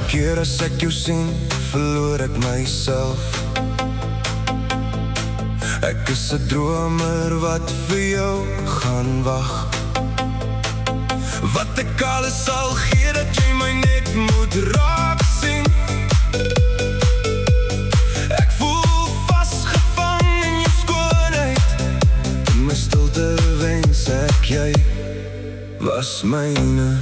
keer as ek jou sien, verloor ek myself. Ek is 'n dromer wat vir jou gaan wag. Wat ek alles sal gee dat jy my net moet raak sien. Ek voel vasgevang in jou skoonheid. In my stilte wens ek jy was myne.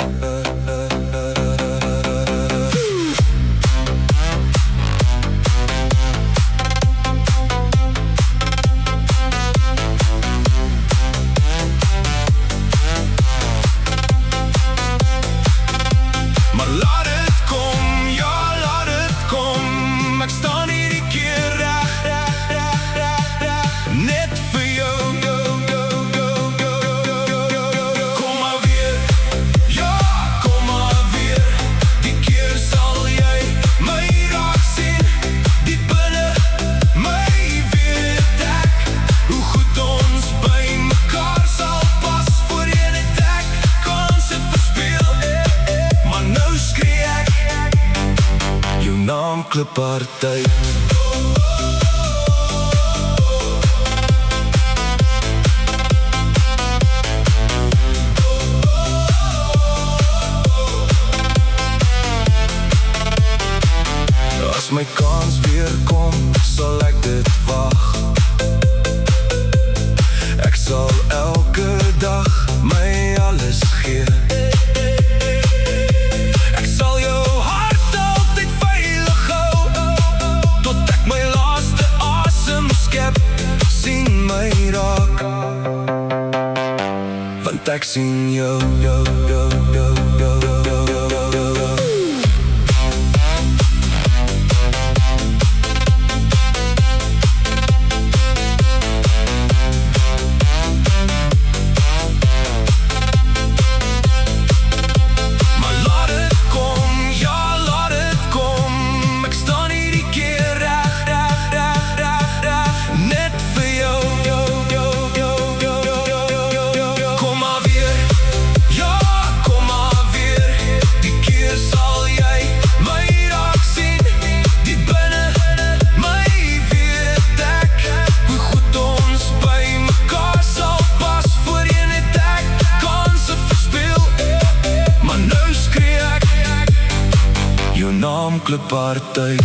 Klipparty. As my kans weer kom, sal ek dit wag. Ek sal elke dag my alles gee. Want ek sien jou, Klipparty.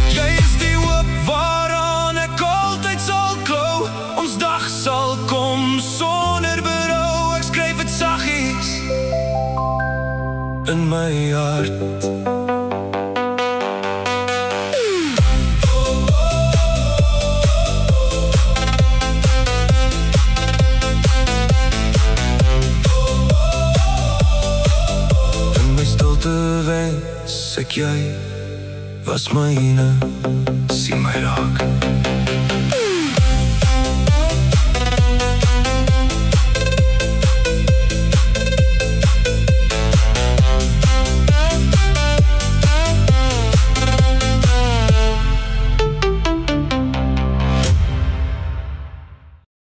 Jy is die hoop waaraan ek altyd sal klou. Ons dag sal kom sonder berou. Ek skryf het saggies in my hart. Wens ek jy was myne, sien my raak.